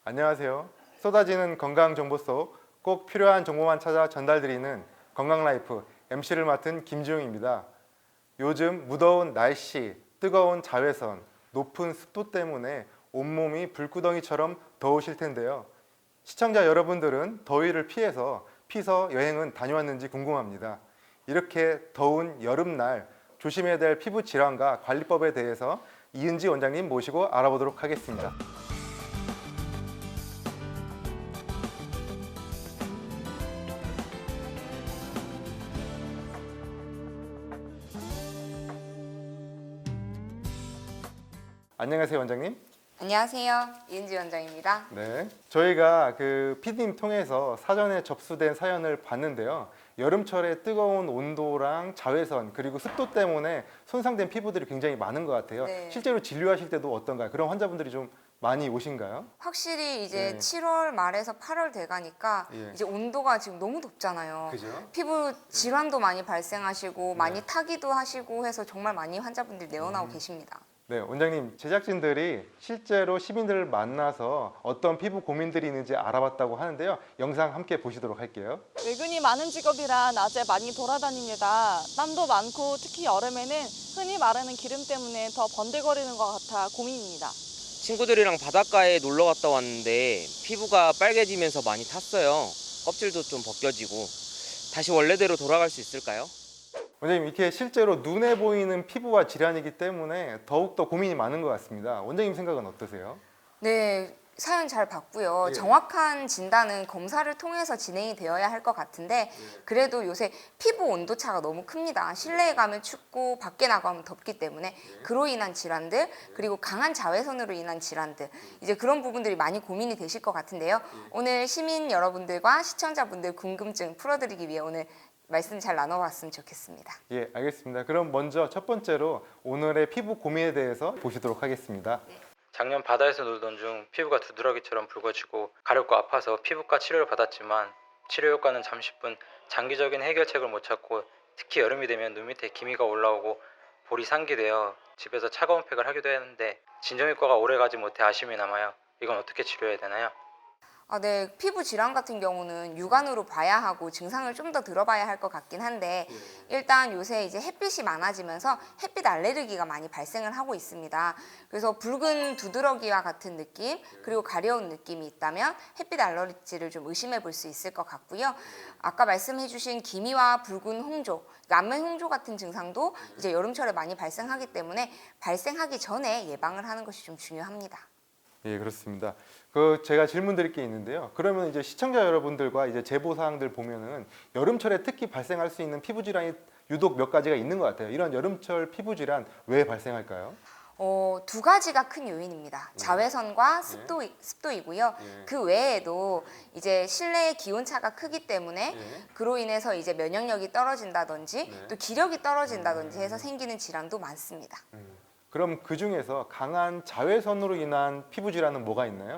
안녕하세요. 쏟아지는 건강 정보 속 꼭 필요한 정보만 찾아 전달드리는 건강라이프 MC를 맡은 김지용입니다. 요즘 무더운 날씨, 뜨거운 자외선, 높은 습도 때문에 온몸이 불구덩이처럼 더우실 텐데요. 시청자 여러분들은 더위를 피해서 피서 여행은 다녀왔는지 궁금합니다. 이렇게 더운 여름날 조심해야 될 피부 질환과 관리법에 대해서 이은지 원장님 모시고 알아보도록 하겠습니다. 안녕하세요, 원장님. 안녕하세요. 이은지 원장입니다. 네, 저희가 PD님 통해서 사전에 접수된 사연을 봤는데요. 여름철에 뜨거운 온도랑 자외선 그리고 습도 때문에 손상된 피부들이 굉장히 많은 것 같아요. 네. 실제로 진료하실 때도 어떤가요? 그런 환자분들이 좀 많이 오신가요? 확실히 이제 네. 7월 말에서 8월 돼가니까 예. 이제 온도가 지금 너무 덥잖아요. 그죠? 피부 질환도 많이 발생하시고 네. 많이 타기도 하시고 해서 정말 많이 환자분들이 내원하고 계십니다. 네, 원장님, 제작진들이 실제로 시민들을 만나서 어떤 피부 고민들이 있는지 알아봤다고 하는데요. 영상 함께 보시도록 할게요. 외근이 많은 직업이라 낮에 많이 돌아다닙니다. 땀도 많고 특히 여름에는 흔히 마르는 기름 때문에 더 번들거리는 것 같아 고민입니다. 친구들이랑 바닷가에 놀러 갔다 왔는데 피부가 빨개지면서 많이 탔어요. 껍질도 좀 벗겨지고 다시 원래대로 돌아갈 수 있을까요? 원장님, 이렇게 실제로 눈에 보이는 피부와 질환이기 때문에 더욱더 고민이 많은 것 같습니다. 원장님 생각은 어떠세요? 네, 사연 잘 봤고요. 예. 정확한 진단은 검사를 통해서 진행이 되어야 할 것 같은데 그래도 요새 피부 온도 차가 너무 큽니다. 실내에 가면 춥고 밖에 나가면 덥기 때문에 그로 인한 질환들 그리고 강한 자외선으로 인한 질환들 이제 그런 부분들이 많이 고민이 되실 것 같은데요. 오늘 시민 여러분들과 시청자분들 궁금증 풀어드리기 위해 오늘 말씀 잘 나눠봤으면 좋겠습니다. 예, 알겠습니다. 그럼 먼저 첫 번째로 오늘의 피부 고민에 대해서 보시도록 하겠습니다. 작년 바다에서 놀던 중 피부가 두드러기처럼 붉어지고 가렵고 아파서 피부과 치료를 받았지만 치료 효과는 잠시뿐 장기적인 해결책을 못 찾고 특히 여름이 되면 눈 밑에 기미가 올라오고 볼이 상기되어 집에서 차가운 팩을 하기도 했는데 진정효과가 오래가지 못해 아쉬움이 남아요. 이건 어떻게 치료해야 되나요? 네, 피부 질환 같은 경우는 육안으로 봐야 하고 증상을 좀 더 들어봐야 할 것 같긴 한데 일단 요새 이제 햇빛이 많아지면서 햇빛 알레르기가 많이 발생을 하고 있습니다. 그래서 붉은 두드러기와 같은 느낌 그리고 가려운 느낌이 있다면 햇빛 알레르기를 좀 의심해 볼 수 있을 것 같고요. 아까 말씀해 주신 기미와 붉은 홍조, 안면 홍조 같은 증상도 이제 여름철에 많이 발생하기 때문에 발생하기 전에 예방을 하는 것이 좀 중요합니다. 예, 그렇습니다. 제가 질문 드릴 게 있는데요. 그러면 이제 시청자 여러분들과 이제 제보 사항들 보면은 여름철에 특히 발생할 수 있는 피부 질환이 유독 몇 가지가 있는 것 같아요. 이런 여름철 피부 질환 왜 발생할까요? 두 가지가 큰 요인입니다. 자외선과 습도이고요. 예. 그 외에도 이제 실내의 기온 차가 크기 때문에 예. 그로 인해서 이제 면역력이 떨어진다든지 네. 또 기력이 떨어진다든지 해서 생기는 질환도 많습니다. 그럼 그 중에서 강한 자외선으로 인한 피부 질환은 뭐가 있나요?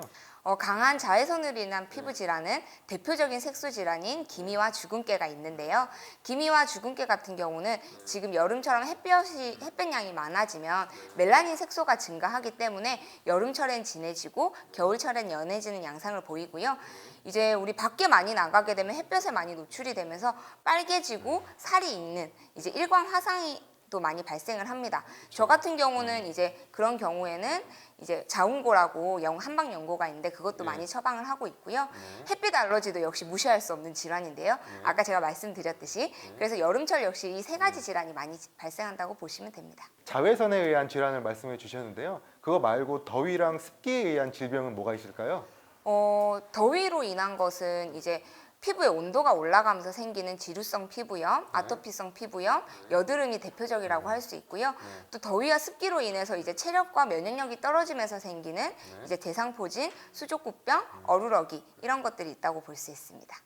강한 자외선으로 인한 피부 질환은 대표적인 색소 질환인 기미와 주근깨가 있는데요. 기미와 주근깨 같은 경우는 지금 여름처럼 햇볕량이 많아지면 멜라닌 색소가 증가하기 때문에 여름철엔 진해지고 겨울철엔 연해지는 양상을 보이고요. 이제 우리 밖에 많이 나가게 되면 햇볕에 많이 노출이 되면서 빨개지고 살이 있는 이제 일광 화상이 또 많이 발생을 합니다. 저 같은 경우는 이제 그런 경우에는 이제 자운고라고 한방 연고가 있는데 그것도 많이 처방을 하고 있고요. 햇빛 알러지도 역시 무시할 수 없는 질환인데요. 아까 제가 말씀드렸듯이 그래서 여름철 역시 이 세 가지 질환이 많이 발생한다고 보시면 됩니다. 자외선에 의한 질환을 말씀해 주셨는데요. 그거 말고 더위랑 습기에 의한 질병은 뭐가 있을까요? 더위로 인한 것은 이제 피부의 온도가 올라가면서 생기는 지루성 피부염, 아토피성 피부염, 여드름이 대표적이라고 할 수 있고요. 또 더위와 습기로 인해서 이제 체력과 면역력이 떨어지면서 생기는 이제 대상포진, 수족구병, 어루러기 이런 것들이 있다고 볼 수 있습니다.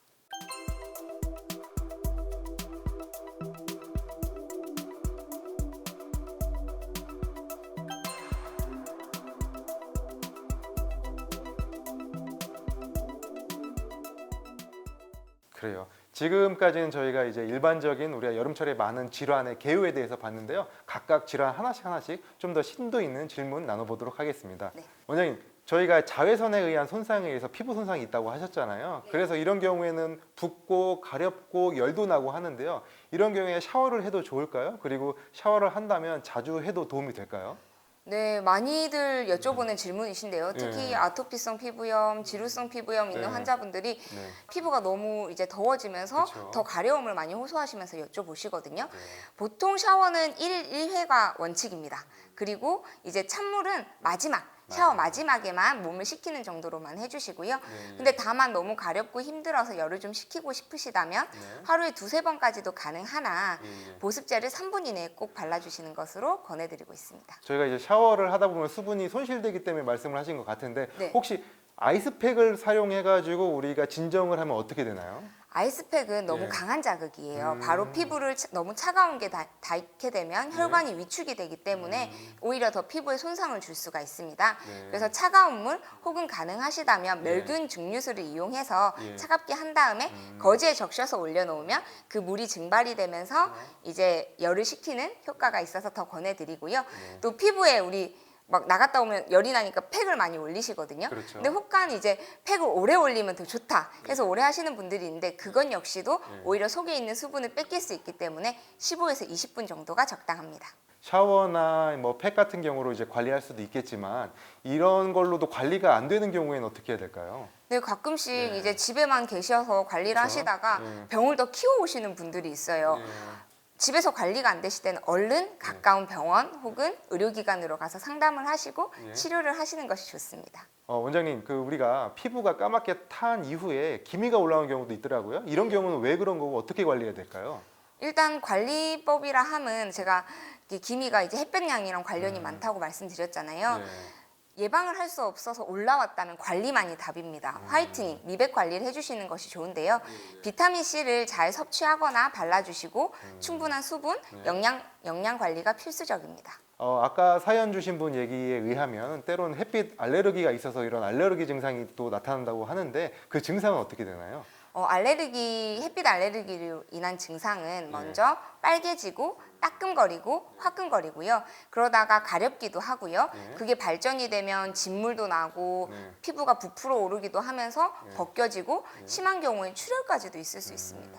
그래요. 지금까지는 저희가 이제 일반적인 우리가 여름철에 많은 질환의 개요에 대해서 봤는데요. 각각 질환 하나씩 좀 더 심도 있는 질문 나눠보도록 하겠습니다. 네. 원장님, 저희가 자외선에 의한 손상에 의해서 피부 손상이 있다고 하셨잖아요. 그래서 이런 경우에는 붓고 가렵고 열도 나고 하는데요. 이런 경우에 샤워를 해도 좋을까요? 그리고 샤워를 한다면 자주 해도 도움이 될까요? 네, 많이들 여쭤보는 질문이신데요. 특히 네. 아토피성 피부염, 지루성 피부염 있는 네. 환자분들이 네. 피부가 너무 이제 더워지면서 그쵸. 더 가려움을 많이 호소하시면서 여쭤보시거든요. 네. 보통 샤워는 1회가 원칙입니다. 그리고 이제 찬물은 샤워 마지막에만 몸을 식히는 정도로만 해주시고요. 네. 근데 다만 너무 가렵고 힘들어서 열을 좀 식히고 싶으시다면 네. 하루에 2-3번까지도 가능하나 예. 보습제를 3분 이내에 꼭 발라주시는 것으로 권해드리고 있습니다. 저희가 이제 샤워를 하다 보면 수분이 손실되기 때문에 말씀을 하신 것 같은데 네. 혹시 아이스팩을 사용해가지고 우리가 진정을 하면 어떻게 되나요? 아이스팩은 너무 예. 강한 자극이에요. 바로 피부를 너무 차가운 게 닿게 되면 혈관이 위축이 되기 때문에 오히려 더 피부에 손상을 줄 수가 있습니다. 네. 그래서 차가운 물 혹은 가능하시다면 멸균 증류수를 이용해서 예. 차갑게 한 다음에 거즈에 적셔서 올려놓으면 그 물이 증발이 되면서 이제 열을 식히는 효과가 있어서 더 권해드리고요. 또 피부에 우리 막 나갔다 오면 열이 나니까 팩을 많이 올리시거든요. 그렇죠. 근데 혹간 이제 팩을 오래 올리면 더 좋다 해서 오래 하시는 분들이 있는데 그건 역시도 오히려 속에 있는 수분을 뺏길 수 있기 때문에 15에서 20분 정도가 적당합니다. 샤워나 뭐 팩 같은 경우로 이제 관리할 수도 있겠지만 이런 걸로도 관리가 안 되는 경우에는 어떻게 해야 될까요? 네, 가끔씩 네. 이제 집에만 계셔서 관리를 그렇죠. 하시다가 네. 병을 더 키워 오시는 분들이 있어요. 집에서 관리가 안 되실 때는 얼른 가까운 병원 혹은 의료기관으로 가서 상담을 하시고 네. 치료를 하시는 것이 좋습니다. 원장님, 그 우리가 피부가 까맣게 탄 이후에 기미가 올라오는 경우도 있더라고요. 이런 경우는 왜 그런 거고 어떻게 관리해야 될까요? 일단 관리법이라 함은 제가 기미가 이제 햇볕량이랑 관련이 많다고 말씀드렸잖아요. 네. 예방을 할 수 없어서 올라왔다면 관리만이 답입니다. 화이트닝, 미백 관리를 해주시는 것이 좋은데요. 비타민 C를 잘 섭취하거나 발라주시고 충분한 수분, 영양 관리가 필수적입니다. 아까 사연 주신 분 얘기에 의하면 때로는 햇빛 알레르기가 있어서 이런 알레르기 증상이 또 나타난다고 하는데 그 증상은 어떻게 되나요? 햇빛 알레르기로 인한 증상은 먼저 빨개지고 따끔거리고 화끈거리고요. 그러다가 가렵기도 하고요. 네. 그게 발전이 되면 진물도 나고 네. 피부가 부풀어 오르기도 하면서 벗겨지고 심한 경우엔 출혈까지도 있을 수 있습니다.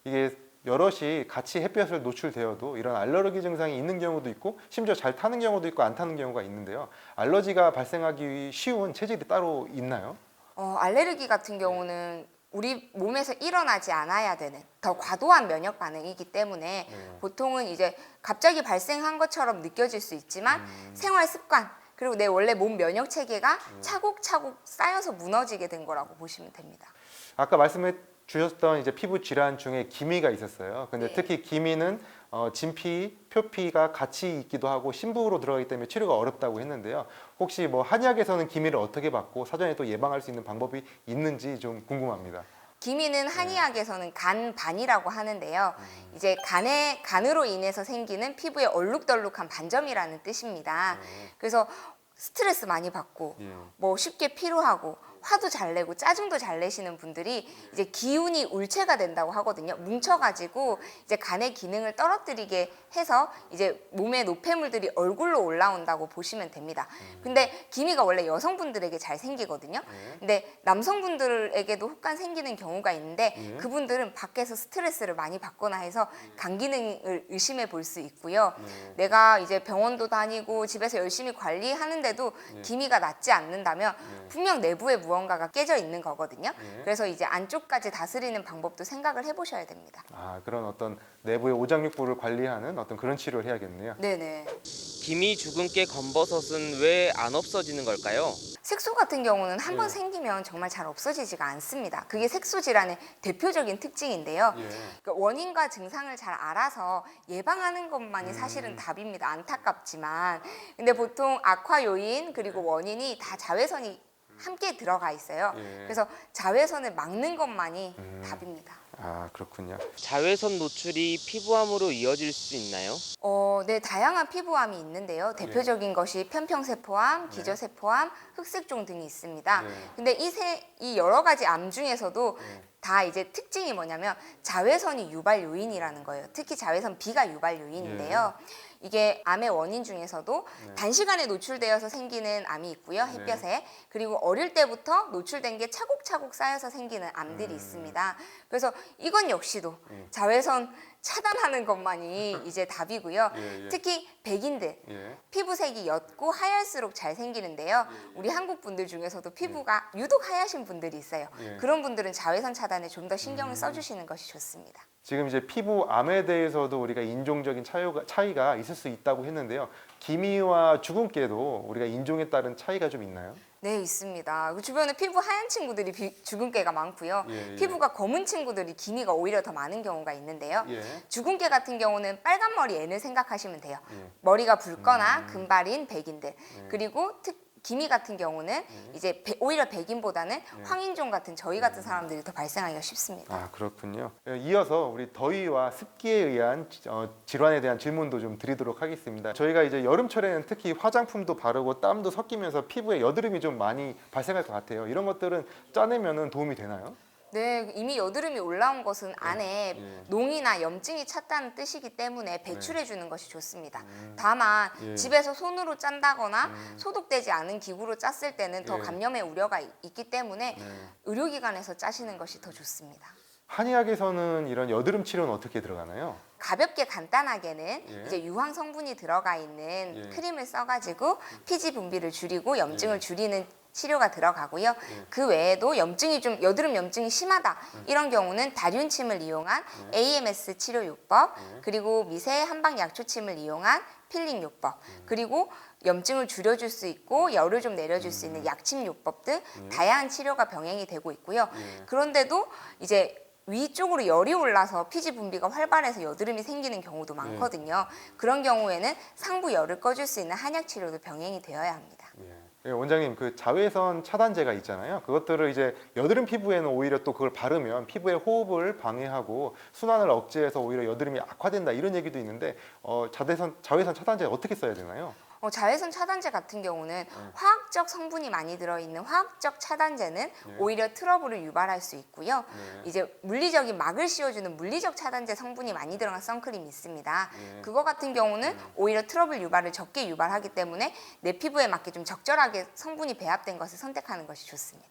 이게 여럿이 같이 햇볕을 노출되어도 이런 알레르기 증상이 있는 경우도 있고 심지어 잘 타는 경우도 있고 안 타는 경우가 있는데요. 알러지가 발생하기 쉬운 체질이 따로 있나요? 알레르기 같은 경우는 우리 몸에서 일어나지 않아야 되는 더 과도한 면역 반응이기 때문에 보통은 이제 갑자기 발생한 것처럼 느껴질 수 있지만 생활 습관 그리고 내 원래 몸 면역 체계가 차곡차곡 쌓여서 무너지게 된 거라고 보시면 됩니다. 아까 말씀해 주셨던 이제 피부 질환 중에 기미가 있었어요. 근데 네. 특히 기미는 진피, 표피가 같이 있기도 하고 심부로 들어가기 때문에 치료가 어렵다고 했는데요. 혹시 뭐 한의학에서는 기미를 어떻게 받고 사전에 또 예방할 수 있는 방법이 있는지 좀 궁금합니다. 기미는 한의학에서는 간반이라고 하는데요. 이제 간으로 인해서 생기는 피부의 얼룩덜룩한 반점이라는 뜻입니다. 그래서 스트레스 많이 받고 예. 뭐 쉽게 피로하고 화도 잘 내고 짜증도 잘 내시는 분들이 이제 기운이 울체가 된다고 하거든요. 뭉쳐가지고 이제 간의 기능을 떨어뜨리게 해서 이제 몸의 노폐물들이 얼굴로 올라온다고 보시면 됩니다. 근데 기미가 원래 여성분들에게 잘 생기거든요. 근데 남성분들에게도 혹간 생기는 경우가 있는데 그분들은 밖에서 스트레스를 많이 받거나 해서 간 기능을 의심해 볼 수 있고요. 내가 이제 병원도 다니고 집에서 열심히 관리하는데도 기미가 낫지 않는다면 분명 내부에 무언가가 깨져 있는 거거든요. 그래서 이제 안쪽까지 다스리는 방법도 생각을 해보셔야 됩니다. 그런 어떤 내부의 오장육부를 관리하는 어떤 그런 치료를 해야겠네요. 네네. 기미 주근깨 검버섯은 왜 안 없어지는 걸까요? 색소 같은 경우는 한 번 생기면 정말 잘 없어지지가 않습니다. 그게 색소 질환의 대표적인 특징인데요. 그러니까 원인과 증상을 잘 알아서 예방하는 것만이 사실은 답입니다. 안타깝지만. 근데 보통 악화 요인 그리고 원인이 다 자외선이 함께 들어가 있어요. 그래서 자외선을 막는 것만이 답입니다. 그렇군요. 자외선 노출이 피부암으로 이어질 수 있나요? 네, 다양한 피부암이 있는데요. 대표적인 것이 편평세포암, 기저세포암, 흑색종 등이 있습니다. 근데 이 여러 가지 암 중에서도 다 이제 특징이 뭐냐면 자외선이 유발 요인이라는 거예요. 특히 자외선 B가 유발 요인인데요. 이게 암의 원인 중에서도 단시간에 노출되어서 생기는 암이 있고요, 햇볕에. 그리고 어릴 때부터 노출된 게 차곡차곡 쌓여서 생기는 암들이 있습니다. 그래서 이건 역시도 자외선 차단하는 것만이 이제 답이고요. 특히 백인들, 피부색이 옅고 하얄수록 잘 생기는데요. 우리 한국 분들 중에서도 피부가 유독 하얗신 분들이 있어요. 그런 분들은 자외선 차단에 좀 더 신경을 써주시는 것이 좋습니다. 지금 이제 피부암에 대해서도 우리가 인종적인 차이가 있을 수 있다고 했는데요. 기미와 주근깨도 우리가 인종에 따른 차이가 좀 있나요? 네, 있습니다. 주변에 피부 하얀 친구들이 주근깨가 많고요. 피부가 검은 친구들이 기미가 오히려 더 많은 경우가 있는데요. 주근깨 같은 경우는 빨간 머리 애를 생각하시면 돼요. 머리가 붉거나 금발인 백인들. 그리고 기미 같은 경우는 이제 오히려 백인보다는 황인종 같은 저희 같은 사람들이 더 발생하기가 쉽습니다. 아, 그렇군요. 이어서 우리 더위와 습기에 의한 질환에 대한 질문도 좀 드리도록 하겠습니다. 저희가 이제 여름철에는 특히 화장품도 바르고 땀도 섞이면서 피부에 여드름이 좀 많이 발생할 것 같아요. 이런 것들은 짜내면은 도움이 되나요? 네, 이미 여드름이 올라온 것은 안에 농이나 염증이 찼다는 뜻이기 때문에 배출해 주는 것이 좋습니다. 다만 집에서 손으로 짠다거나 소독되지 않은 기구로 짰을 때는 더 감염의 우려가 있기 때문에 의료기관에서 짜시는 것이 더 좋습니다. 한의학에서는 이런 여드름 치료는 어떻게 들어가나요? 가볍게 간단하게는 이제 유황 성분이 들어가 있는 크림을 써가지고 피지 분비를 줄이고 염증을 줄이는 치료가 들어가고요. 그 외에도 여드름 염증이 심하다 이런 경우는 다륜침을 이용한 AMS 치료 요법, 그리고 미세 한방 약초침을 이용한 필링 요법, 그리고 염증을 줄여줄 수 있고 열을 좀 내려줄 수 있는 약침 요법 등 다양한 치료가 병행이 되고 있고요. 그런데도 이제 위쪽으로 열이 올라서 피지 분비가 활발해서 여드름이 생기는 경우도 많거든요. 그런 경우에는 상부 열을 꺼줄 수 있는 한약 치료도 병행이 되어야 합니다. 원장님, 그 자외선 차단제가 있잖아요. 그것들을 이제 여드름 피부에는 오히려 또 그걸 바르면 피부의 호흡을 방해하고 순환을 억제해서 오히려 여드름이 악화된다 이런 얘기도 있는데 자외선 차단제 어떻게 써야 되나요? 자외선 차단제 같은 경우는 화학적 성분이 많이 들어있는 화학적 차단제는 오히려 트러블을 유발할 수 있고요. 이제 물리적인 막을 씌워주는 물리적 차단제 성분이 많이 들어간 선크림이 있습니다. 그거 같은 경우는 오히려 트러블 유발을 적게 유발하기 때문에 내 피부에 맞게 좀 적절하게 성분이 배합된 것을 선택하는 것이 좋습니다.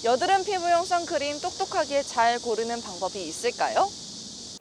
여드름 피부용 선크림 똑똑하게 잘 고르는 방법이 있을까요?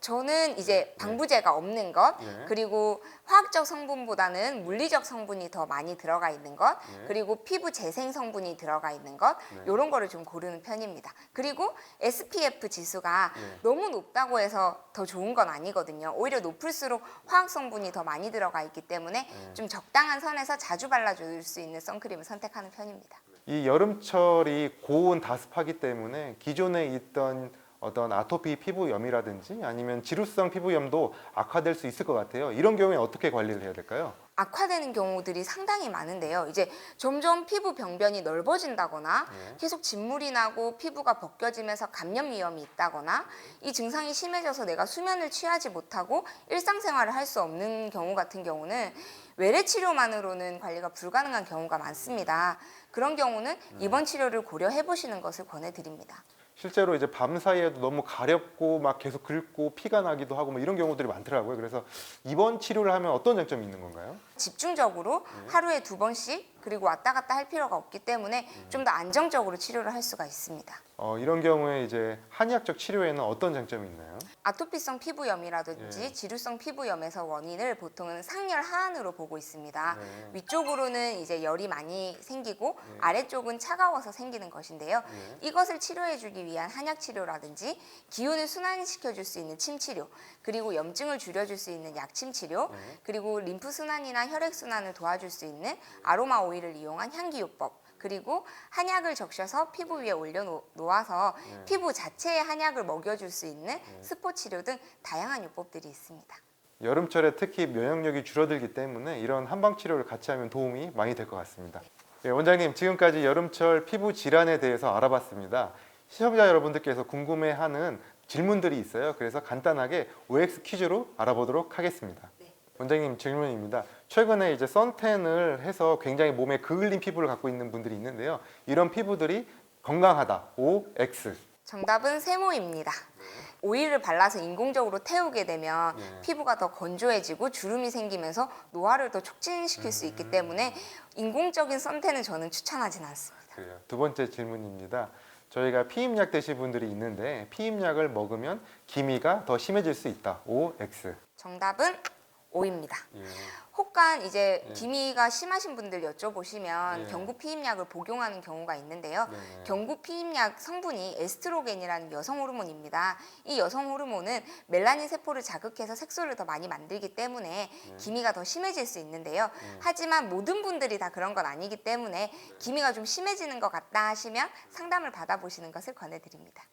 저는 이제 방부제가 없는 것, 그리고 화학적 성분보다는 물리적 성분이 더 많이 들어가 있는 것, 그리고 피부 재생 성분이 들어가 있는 것, 이런 거를 좀 고르는 편입니다. 그리고 SPF 지수가 너무 높다고 해서 더 좋은 건 아니거든요. 오히려 높을수록 화학 성분이 더 많이 들어가 있기 때문에 좀 적당한 선에서 자주 발라줄 수 있는 선크림을 선택하는 편입니다. 이 여름철이 고온 다습하기 때문에 기존에 있던 어떤 아토피 피부염이라든지 아니면 지루성 피부염도 악화될 수 있을 것 같아요. 이런 경우에 어떻게 관리를 해야 될까요? 악화되는 경우들이 상당히 많은데요. 이제 점점 피부 병변이 넓어진다거나 계속 진물이 나고 피부가 벗겨지면서 감염 위험이 있다거나 이 증상이 심해져서 내가 수면을 취하지 못하고 일상생활을 할 수 없는 경우 같은 경우는 외래 치료만으로는 관리가 불가능한 경우가 많습니다. 그런 경우는 입원 치료를 고려해 보시는 것을 권해드립니다. 실제로 이제 밤 사이에도 너무 가렵고 막 계속 긁고 피가 나기도 하고 뭐 이런 경우들이 많더라고요. 그래서 입원 치료를 하면 어떤 장점이 있는 건가요? 집중적으로 하루에 2번씩 그리고 왔다 갔다 할 필요가 없기 때문에 좀 더 안정적으로 치료를 할 수가 있습니다. 이런 경우에 이제 한의학적 치료에는 어떤 장점이 있나요? 아토피성 피부염이라든지 지루성 피부염에서 원인을 보통은 상열 하안으로 보고 있습니다. 위쪽으로는 이제 열이 많이 생기고 아래쪽은 차가워서 생기는 것인데요. 이것을 치료해주기 위한 한약 치료라든지 기운을 순환시켜줄 수 있는 침 치료, 그리고 염증을 줄여줄 수 있는 약침 치료, 그리고 림프 순환이나 혈액 순환을 도와줄 수 있는 아로마 오일을 이용한 향기요법, 그리고 한약을 적셔서 피부 위에 올려놓아서 피부 자체에 한약을 먹여줄 수 있는 스포 치료 등 다양한 요법들이 있습니다. 여름철에 특히 면역력이 줄어들기 때문에 이런 한방 치료를 같이 하면 도움이 많이 될 것 같습니다. 원장님, 지금까지 여름철 피부 질환에 대해서 알아봤습니다. 시청자 여러분들께서 궁금해하는 질문들이 있어요. 그래서 간단하게 OX 퀴즈로 알아보도록 하겠습니다. 원장님, 질문입니다. 최근에 이제 선탠을 해서 굉장히 몸에 그을린 피부를 갖고 있는 분들이 있는데요. 이런 피부들이 건강하다, OX. 정답은 세모입니다. 오일을 발라서 인공적으로 태우게 되면 네. 피부가 더 건조해지고 주름이 생기면서 노화를 더 촉진시킬 수 있기 때문에 인공적인 선탠은 저는 추천하진 않습니다. 그래요. 두 번째 질문입니다. 저희가 피임약 드실 분들이 있는데 피임약을 먹으면 기미가 더 심해질 수 있다. O, X. 정답은 O입니다. 예. 혹간 이제 네. 기미가 심하신 분들 여쭤보시면 예. 경구 피임약을 복용하는 경우가 있는데요. 네네. 경구 피임약 성분이 에스트로겐이라는 여성 호르몬입니다. 이 여성 호르몬은 멜라닌 세포를 자극해서 색소를 더 많이 만들기 때문에 기미가 더 심해질 수 있는데요. 하지만 모든 분들이 다 그런 건 아니기 때문에 기미가 좀 심해지는 것 같다 하시면 상담을 받아보시는 것을 권해드립니다.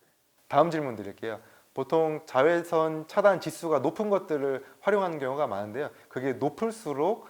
다음 질문 드릴게요. 보통 자외선 차단 지수가 높은 것들을 활용하는 경우가 많은데요. 그게 높을수록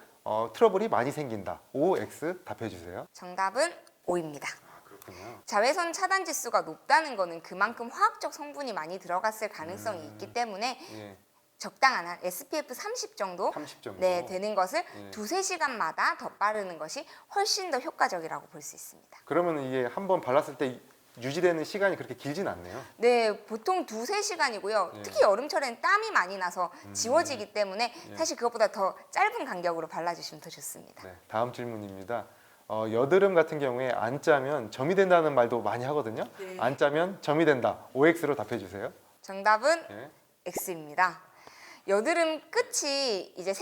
트러블이 많이 생긴다. O, X 답해 주세요. 정답은 O입니다. 그렇군요. 자외선 차단 지수가 높다는 거는 그만큼 화학적 성분이 많이 들어갔을 가능성이 있기 때문에 예. 적당한 한 SPF 30 정도 30 정도. 네, 되는 것을 예. 두세 시간마다 더 바르는 것이 훨씬 더 효과적이라고 볼 수 있습니다. 그러면 이게 한번 발랐을 때 유지되는 시간이 그렇게 길진 않네요. 네, 보통 두세 시간이고요. 예. 특히 여름철에는 땀이 많이 나서 지워지기 때문에 예. 사실 그것보다 더 짧은 간격으로 발라주시면 더 좋습니다. 네, 다음 질문입니다. 여드름 같은 경우에 안 짜면 점이 된다는 말도 많이 하거든요. 안 짜면 점이 된다. OX로 답해 주세요. 정답은 예. X입니다. 여드름 끝이 이제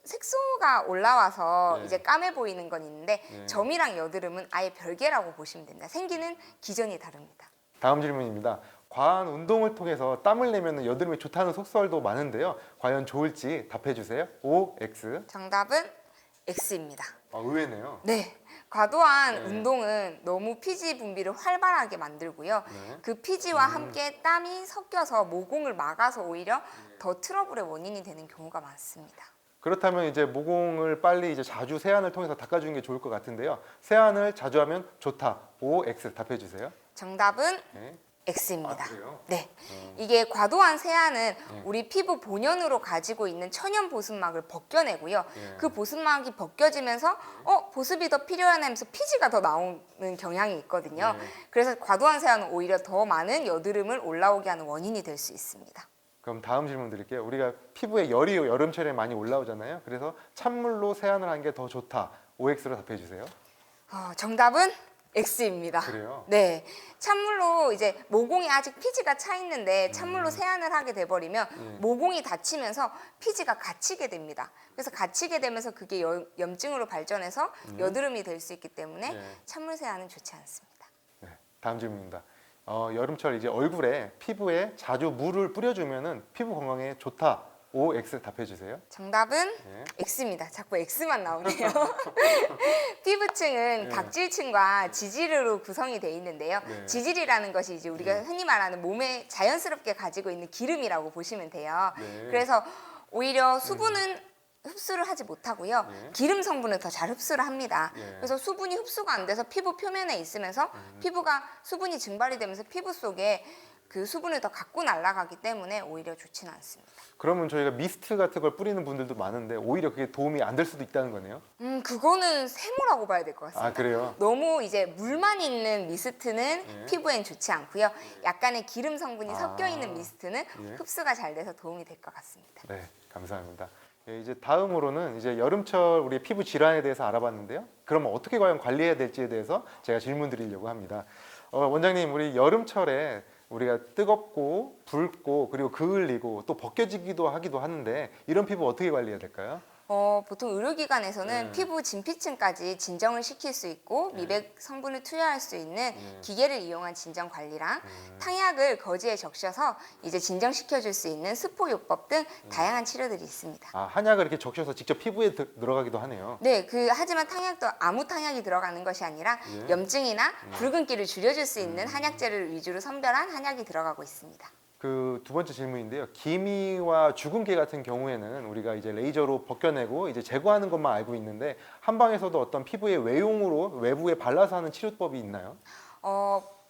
색소가 올라와서 예. 이제 까매 보이는 건 있는데 예. 점이랑 여드름은 아예 별개라고 보시면 됩니다. 생기는 기전이 다릅니다. 다음 질문입니다. 과한 운동을 통해서 땀을 내면 여드름이 좋다는 속설도 많은데요. 과연 좋을지 답해 주세요. O, X. 정답은 X입니다. 의외네요. 네, 과도한 네. 운동은 너무 피지 분비를 활발하게 만들고요. 네. 그 피지와 함께 땀이 섞여서 모공을 막아서 오히려 더 트러블의 원인이 되는 경우가 많습니다. 그렇다면 이제 모공을 빨리 이제 자주 세안을 통해서 닦아주는 게 좋을 것 같은데요. 세안을 자주 하면 좋다. O, X 답해 주세요. 정답은 네. X입니다. 그래요? 네, 이게 과도한 세안은 네. 우리 피부 본연으로 가지고 있는 천연 보습막을 벗겨내고요. 네. 그 보습막이 벗겨지면서 보습이 더 필요하면서 피지가 더 나오는 경향이 있거든요. 네. 그래서 과도한 세안은 오히려 더 많은 여드름을 올라오게 하는 원인이 될 수 있습니다. 그럼 다음 질문 드릴게요. 우리가 피부에 열이 여름철에 많이 올라오잖아요. 그래서 찬물로 세안을 하는 게 더 좋다. OX로 답해 주세요. 정답은 X입니다. 그래요? 네, 찬물로 이제 모공이 아직 피지가 차 있는데 찬물로 세안을 하게 돼버리면 모공이 다치면서 피지가 갇히게 됩니다. 그래서 갇히게 되면서 그게 염증으로 발전해서 여드름이 될 수 있기 때문에 네. 찬물 세안은 좋지 않습니다. 네, 다음 질문입니다. 여름철 이제 얼굴에 피부에 자주 물을 뿌려주면은 피부 건강에 좋다. OX 답해 주세요. 정답은 네. X입니다. 자꾸 X만 나오네요. 피부층은 네. 각질층과 지질으로 구성이 돼 있는데요. 네. 지질이라는 것이 이제 우리가 흔히 말하는 몸에 자연스럽게 가지고 있는 기름이라고 보시면 돼요. 네. 그래서 오히려 수분은 흡수를 하지 못하고요. 네. 기름 성분을 더 잘 흡수를 합니다. 네. 그래서 수분이 흡수가 안 돼서 피부 표면에 있으면서 피부가 수분이 증발이 되면서 피부 속에 그 수분을 더 갖고 날아가기 때문에 오히려 좋지는 않습니다. 그러면 저희가 미스트 같은 걸 뿌리는 분들도 많은데 오히려 그게 도움이 안 될 수도 있다는 거네요. 그거는 세모라고 봐야 될 것 같습니다. 아, 그래요? 너무 이제 물만 있는 미스트는 네. 피부엔 좋지 않고요. 약간의 기름 성분이 아. 섞여 있는 미스트는 예. 흡수가 잘 돼서 도움이 될 것 같습니다. 네, 감사합니다. 예, 이제 다음으로는 이제 여름철 우리 피부 질환에 대해서 알아봤는데요. 그러면 어떻게 과연 관리해야 될지에 대해서 제가 질문 드리려고 합니다. 원장님, 우리 여름철에 우리가 뜨겁고 붉고 그리고 그을리고 또 벗겨지기도 하기도 하는데 이런 피부 어떻게 관리해야 될까요? 보통 의료기관에서는 네. 피부 진피층까지 진정을 시킬 수 있고 미백 성분을 투여할 수 있는 기계를 이용한 진정 관리랑 탕약을 거즈에 적셔서 이제 진정시켜줄 수 있는 스포요법 등 다양한 치료들이 있습니다. 아, 한약을 이렇게 적셔서 직접 피부에 들어가기도 하네요. 네, 하지만 탕약도 아무 탕약이 들어가는 것이 아니라 예. 염증이나 붉은기를 줄여줄 수 있는 한약재를 위주로 선별한 한약이 들어가고 있습니다. 그 두 번째 질문인데요. 기미와 주근깨 같은 경우에는 우리가 이제 레이저로 벗겨내고 이제 제거하는 것만 알고 있는데 한방에서도 어떤 피부의 외용으로 외부에 발라서 하는 치료법이 있나요?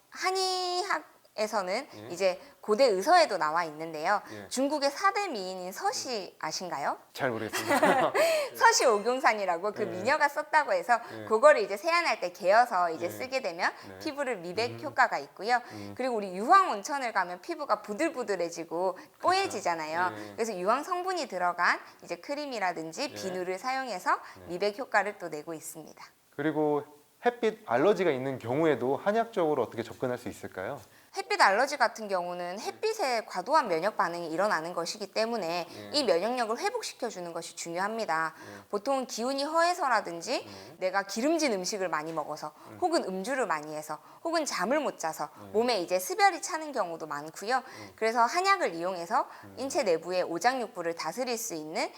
한의학 에서는 예. 이제 고대 의서에도 나와 있는데요. 예. 중국의 4대 미인인 서시 아신가요? 잘 모르겠습니다. 서시 오경산이라고 그 예. 미녀가 썼다고 해서 예. 그거를 이제 세안할 때 개어서 이제 예. 쓰게 되면 네. 피부를 미백 효과가 있고요. 음. 그리고 우리 유황 온천을 가면 피부가 부들부들해지고 뽀얘지잖아요. 예. 그래서 유황 성분이 들어간 이제 크림이라든지 예. 비누를 사용해서 미백 효과를 또 내고 있습니다. 그리고 햇빛 알러지가 있는 경우에도 한약적으로 어떻게 접근할 수 있을까요? 햇빛 알러지 같은 경우는 햇빛에 과도한 면역 반응이 일어나는 것이기 때문에 이 면역력을 회복시켜 주는 것이 중요합니다. 보통 기운이 허해서라든지 내가 기름진 음식을 많이 먹어서 혹은 음주를 많이 해서 혹은 잠을 못 자서 몸에 이제 습열이 차는 경우도 많고요. 그래서 한약을 이용해서 인체 내부의 오장육부를 다스릴 수 있는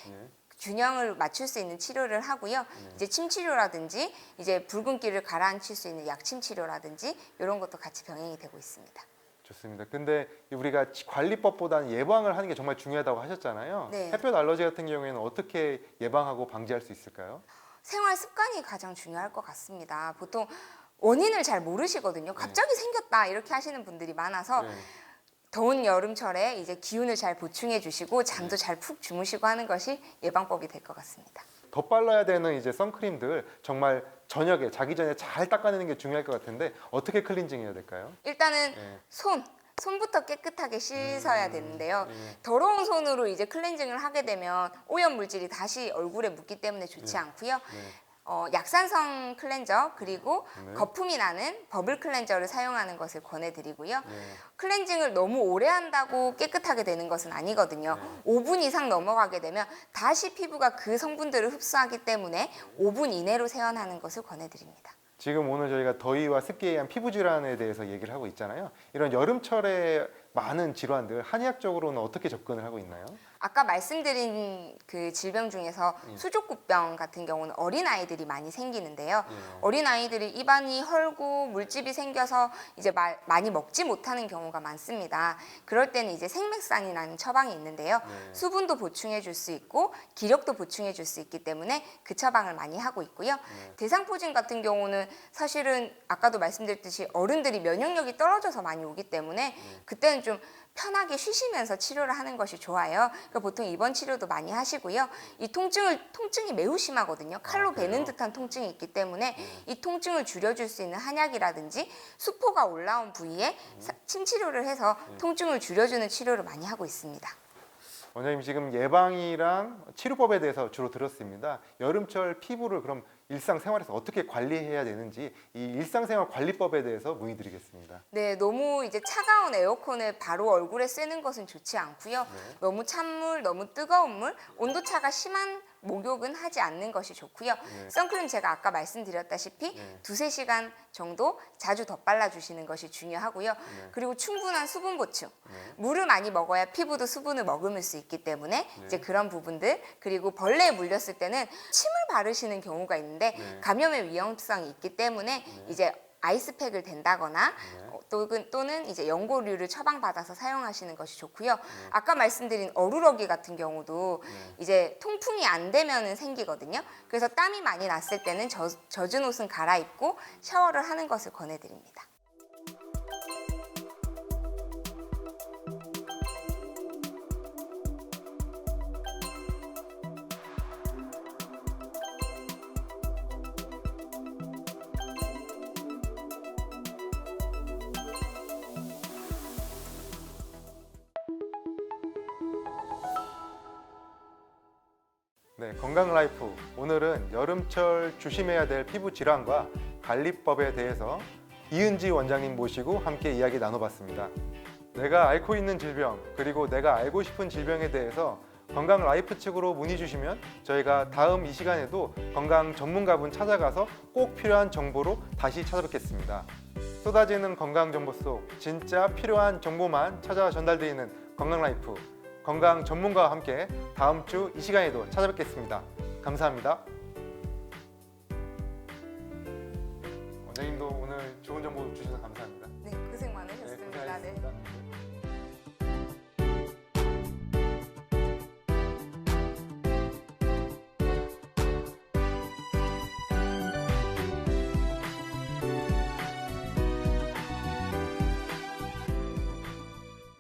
균형을 맞출 수 있는 치료를 하고요. 이제 침 치료라든지 이제 붉은기를 가라앉힐 수 있는 약침 치료라든지 이런 것도 같이 병행이 되고 있습니다. 좋습니다. 근데 우리가 관리법보다는 예방을 하는 게 정말 중요하다고 하셨잖아요. 네. 햇볕 알러지 같은 경우에는 어떻게 예방하고 방지할 수 있을까요? 생활 습관이 가장 중요할 것 같습니다. 보통 원인을 잘 모르시거든요. 갑자기 생겼다 이렇게 하시는 분들이 많아서 네. 더운 여름철에 이제 기운을 잘 보충해 주시고 잠도 잘 푹 주무시고 하는 것이 예방법이 될 것 같습니다. 덧발라야 되는 이제 선크림들 정말 저녁에 자기 전에 잘 닦아내는 게 중요할 것 같은데 어떻게 클렌징 해야 될까요? 일단은 네. 손부터 깨끗하게 씻어야 되는데요. 네. 더러운 손으로 이제 클렌징을 하게 되면 오염 물질이 다시 얼굴에 묻기 때문에 좋지 네. 않고요. 네. 약산성 클렌저 그리고 네. 거품이 나는 버블 클렌저를 사용하는 것을 권해드리고요. 네. 클렌징을 너무 오래 한다고 깨끗하게 되는 것은 아니거든요. 네. 5분 이상 넘어가게 되면 다시 피부가 그 성분들을 흡수하기 때문에 5분 이내로 세안하는 것을 권해드립니다. 지금 오늘 저희가 더위와 습기에 의한 피부 질환에 대해서 얘기를 하고 있잖아요. 이런 여름철에 많은 질환들 한의학적으로는 어떻게 접근을 하고 있나요? 아까 말씀드린 그 질병 중에서 수족구병 같은 경우는 어린아이들이 많이 생기는데요. 어린아이들이 입안이 헐고 물집이 생겨서 이제 많이 먹지 못하는 경우가 많습니다. 그럴 때는 이제 생맥산이라는 처방이 있는데요. 수분도 보충해 줄 수 있고 기력도 보충해 줄 수 있기 때문에 그 처방을 많이 하고 있고요. 대상포진 같은 경우는 사실은 아까도 말씀드렸듯이 어른들이 면역력이 떨어져서 많이 오기 때문에 그때는 좀 편하게 쉬시면서 치료를 하는 것이 좋아요. 그러니까 보통 입원 치료도 많이 하시고요. 이 통증이 매우 심하거든요. 칼로 베는 듯한 통증이 있기 때문에 이 통증을 줄여줄 수 있는 한약이라든지 수포가 올라온 부위에 침 치료를 해서 통증을 줄여주는 치료를 많이 하고 있습니다. 원장님 지금 예방이랑 치료법에 대해서 주로 들었습니다. 여름철 피부를 그럼 일상생활에서 어떻게 관리해야 되는지 이 일상생활 관리법에 대해서 문의드리겠습니다. 네, 너무 이제 차가운 에어컨을 바로 얼굴에 쐬는 것은 좋지 않고요. 너무 찬물, 너무 뜨거운 물, 온도차가 심한 목욕은 하지 않는 것이 좋고요. 선크림 제가 아까 말씀드렸다시피 두세 시간 정도 자주 덧발라 주시는 것이 중요하고요. 그리고 충분한 수분 보충. 물을 많이 먹어야 피부도 수분을 머금을 수 있기 때문에 이제 그런 부분들, 그리고 벌레에 물렸을 때는 침을 바르시는 경우가 있는데 감염의 위험성이 있기 때문에 이제 아이스팩을 댄다거나 또는 이제 연고류를 처방받아서 사용하시는 것이 좋고요. 아까 말씀드린 어루러기 같은 경우도 이제 통풍이 안 되면은 생기거든요. 그래서 땀이 많이 났을 때는 젖은 옷은 갈아입고 샤워를 하는 것을 권해드립니다. 네, 건강 라이프. 오늘은 여름철 조심해야 될 피부 질환과 관리법에 대해서 이은지 원장님 모시고 함께 이야기 나눠봤습니다. 내가 앓고 있는 질병 그리고 내가 알고 싶은 질병에 대해서 건강 라이프 측으로 문의 주시면 저희가 다음 이 시간에도 건강 전문가분 찾아가서 꼭 필요한 정보로 다시 찾아뵙겠습니다. 쏟아지는 건강 정보 속 진짜 필요한 정보만 찾아 전달드리는 건강 라이프. 건강 전문가와 함께 다음 주 이 시간에도 찾아뵙겠습니다. 감사합니다. 원장님도 오늘 좋은 정보 주셔서 감사합니다.